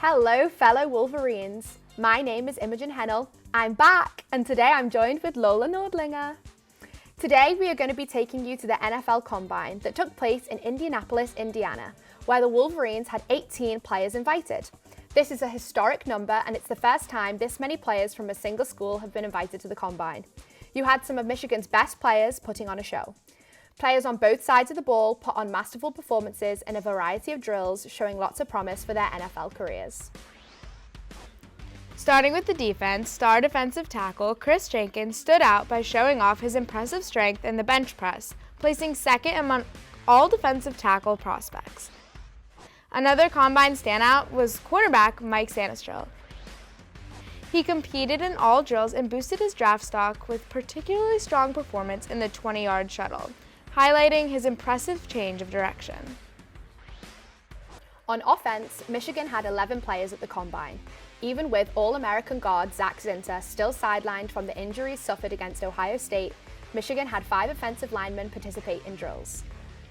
Hello, fellow Wolverines. My name is Imogen Hennell. I'm back, and today I'm joined with Lola Nordlinger. Today we are going to be taking you to the NFL Combine that took place in Indianapolis, Indiana, where the Wolverines had 18 players invited. This is a historic number, and it's the first time this many players from a single school have been invited to the Combine. You had some of Michigan's best players putting on a show. Players on both sides of the ball put on masterful performances in a variety of drills, showing lots of promise for their NFL careers. Starting with the defense, star defensive tackle Chris Jenkins stood out by showing off his impressive strength in the bench press, placing second among all defensive tackle prospects. Another Combine standout was quarterback Mike Sanistrel. He competed in all drills and boosted his draft stock with particularly strong performance in the 20-yard shuttle, highlighting his impressive change of direction. On offense, Michigan had 11 players at the Combine. Even with All-American guard Zach Zinter still sidelined from the injuries suffered against Ohio State, Michigan had 5 offensive linemen participate in drills.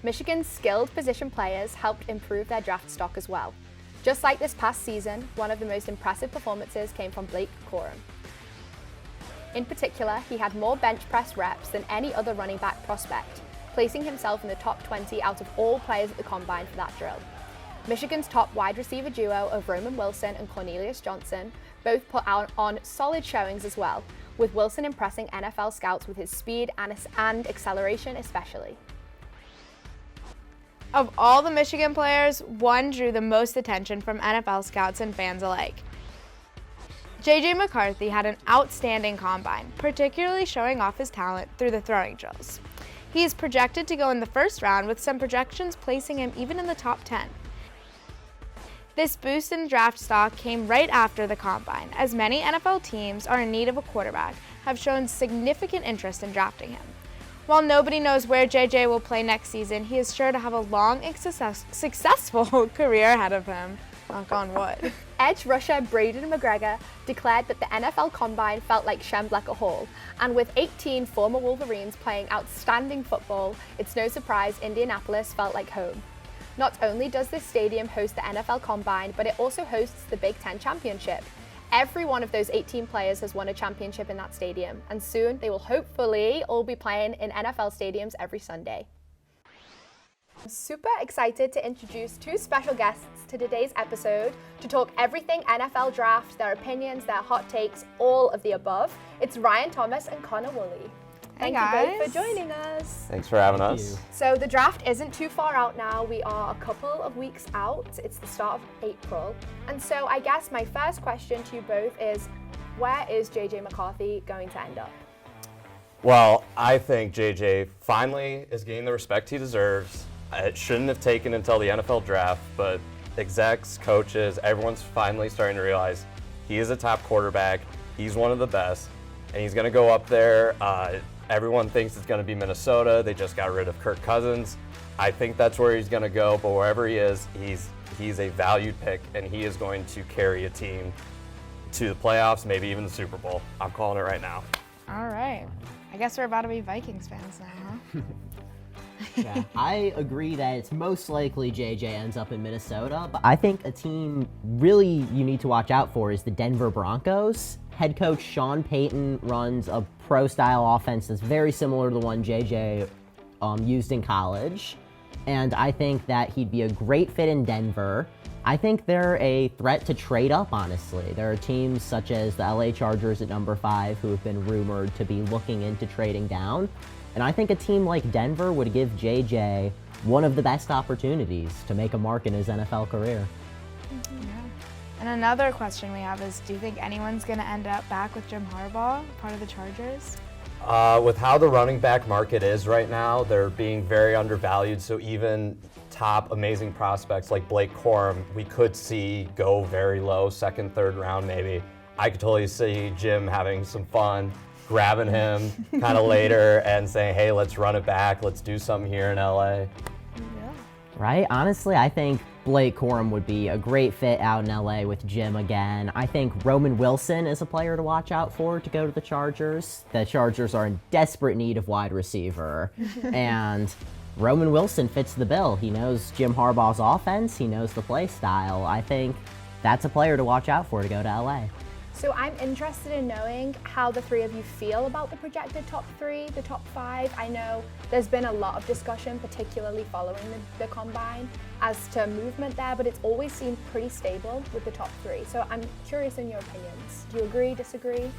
Michigan's skilled position players helped improve their draft stock as well. Just like this past season, one of the most impressive performances came from Blake Corum. In particular, he had more bench press reps than any other running back prospect, placing himself in the top 20 out of all players at the Combine for that drill. Michigan's top wide receiver duo of Roman Wilson and Cornelius Johnson both put out on solid showings as well, with Wilson impressing NFL scouts with his speed and acceleration especially. Of all the Michigan players, one drew the most attention from NFL scouts and fans alike. J.J. McCarthy had an outstanding Combine, particularly showing off his talent through the throwing drills. He is projected to go in the first round, with some projections placing him even in the top 10. This boost in draft stock came right after the Combine, as many NFL teams are in need of a quarterback, have shown significant interest in drafting him. While nobody knows where JJ will play next season, he is sure to have a long and successful career ahead of him. Knock on wood. Edge rusher Braden McGregor declared that the NFL Combine felt like Schembechler Hall, and with 18 former Wolverines playing outstanding football, it's no surprise Indianapolis felt like home. Not only does this stadium host the NFL Combine, but it also hosts the Big Ten Championship. Every one of those 18 players has won a championship in that stadium, and soon they will hopefully all be playing in NFL stadiums every Sunday. I'm super excited to introduce 2 special guests to today's episode to talk everything NFL draft, their opinions, their hot takes, all of the above. It's Ryan Thomas and Connor Woolley. Thank you both for joining us. Thanks for having us. So the draft isn't too far out now. We are a couple of weeks out. It's the start of April. And so I guess my first question to you both is, where is J.J. McCarthy going to end up? Well, I think JJ finally is getting the respect he deserves. It shouldn't have taken until the NFL draft, but execs, coaches, everyone's finally starting to realize he is a top quarterback. He's one of the best, and he's going to go up there. Everyone thinks it's going to be Minnesota. They just got rid of Kirk Cousins. I think that's where he's going to go, but wherever he is, he's a valued pick, and he is going to carry a team to the playoffs, maybe even the Super Bowl. I'm calling it right now. All right. I guess we're about to be Vikings fans now, huh? Yeah, I agree that it's most likely JJ ends up in Minnesota, but I think a team really you need to watch out for is the Denver Broncos. Head coach Sean Payton runs a pro-style offense that's very similar to the one JJ used in college, and I think that he'd be a great fit in Denver. I think they're a threat to trade up, honestly. There are teams such as the LA Chargers at number 5 who have been rumored to be looking into trading down. And I think a team like Denver would give JJ one of the best opportunities to make a mark in his NFL career. Yeah. And another question we have is, do you think anyone's going to end up back with Jim Harbaugh, part of the Chargers? With how the running back market is right now, they're being very undervalued, so even top amazing prospects like Blake Corum, we could see go very low, 2nd, 3rd round maybe. I could totally see Jim having some fun, grabbing him kind of later and saying, hey, let's run it back, let's do something here in LA. Yeah. Right? Honestly, I think Blake Corum would be a great fit out in LA with Jim again. I think Roman Wilson is a player to watch out for to go to the Chargers. The Chargers are in desperate need of wide receiver. And Roman Wilson fits the bill. He knows Jim Harbaugh's offense. He knows the play style. I think that's a player to watch out for to go to LA. So I'm interested in knowing how the three of you feel about the projected top 3, the top 5. I know there's been a lot of discussion, particularly following the combine, as to movement there, but it's always seemed pretty stable with the top 3. So I'm curious in your opinions. Do you agree, disagree?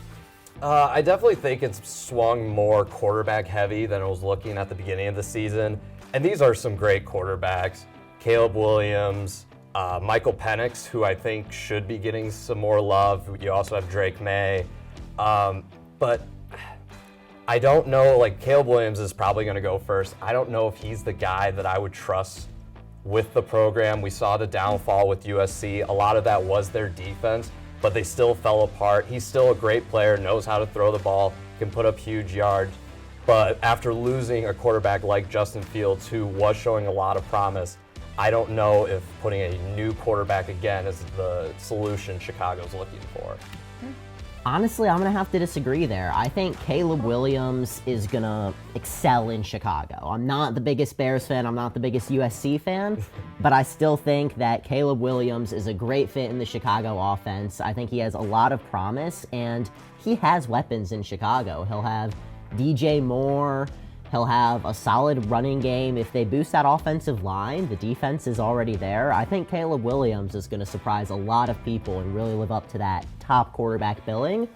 I definitely think it's swung more quarterback heavy than it was looking at the beginning of the season. And these are some great quarterbacks. Caleb Williams, Michael Penix, who I think should be getting some more love. You also have Drake May. But I don't know, like Caleb Williams is probably going to go first. I don't know if he's the guy that I would trust with the program. We saw the downfall with USC. A lot of that was their defense, but they still fell apart. He's still a great player, knows how to throw the ball, can put up huge yards. But after losing a quarterback like Justin Fields, who was showing a lot of promise, I don't know if putting a new quarterback again is the solution Chicago's looking for. Honestly, I'm going to have to disagree there. I think Caleb Williams is going to excel in Chicago. I'm not the biggest Bears fan, I'm not the biggest USC fan, but I still think that Caleb Williams is a great fit in the Chicago offense. I think he has a lot of promise, and he has weapons in Chicago. He'll have DJ Moore, he'll have a solid running game. If they boost that offensive line, the defense is already there. I think Caleb Williams is going to surprise a lot of people and really live up to that top quarterback billing.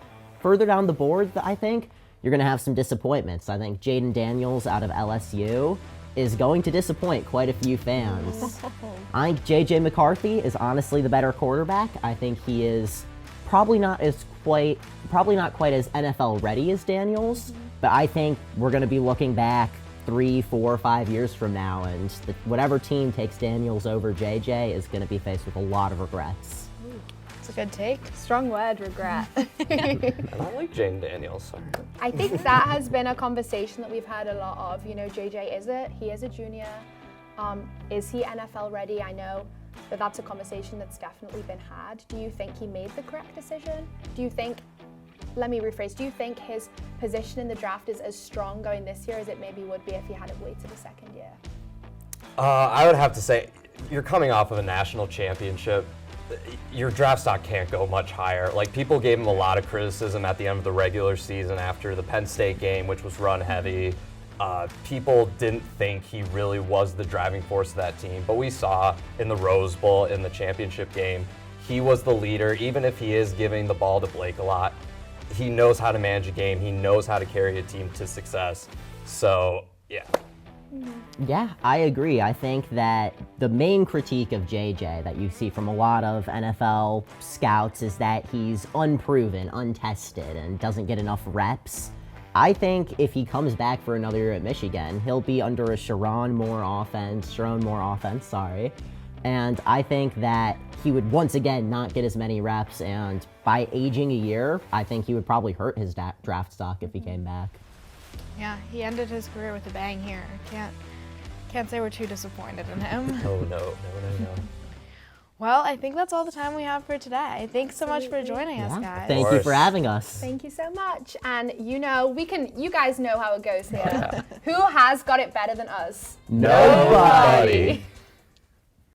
Further down the board, I think, you're going to have some disappointments. I think Jaden Daniels out of LSU is going to disappoint quite a few fans. I think J.J. McCarthy is honestly the better quarterback. I think he is probably not quite as NFL ready as Daniels, but I think we're going to be looking back 3, 4, 5 years from now, and whatever team takes Daniels over JJ is going to be faced with a lot of regrets. That's a good take. Strong word, regret. And I like Jane Daniels. Sorry. I think that has been a conversation that we've had a lot of. You know, JJ, he is a junior. Is he NFL ready? I know that that's a conversation that's definitely been had. Do you think he made the correct decision? Let me rephrase, do you think his position in the draft is as strong going this year as it maybe would be if he hadn't waited a second year? I would have to say, you're coming off of a national championship. Your draft stock can't go much higher. Like, people gave him a lot of criticism at the end of the regular season after the Penn State game, which was run heavy. People didn't think he really was the driving force of that team, but we saw in the Rose Bowl, in the championship game, he was the leader. Even if he is giving the ball to Blake a lot, he knows how to manage a game. He knows how to carry a team to success. So, yeah. Yeah, I agree. I think that the main critique of JJ that you see from a lot of NFL scouts is that he's unproven, untested, and doesn't get enough reps. I think if he comes back for another year at Michigan, he'll be under a Sharon Moore offense, and I think that he would once again not get as many reps, and by aging a year, I think he would probably hurt his draft stock if he came back. Yeah, he ended his career with a bang here. Can't say we're too disappointed in him. Oh, no. Well, I think that's all the time we have for today. Thanks so much for joining us, guys. Thank you for having us. Thank you so much. And you guys know how it goes here. Who has got it better than us? Nobody.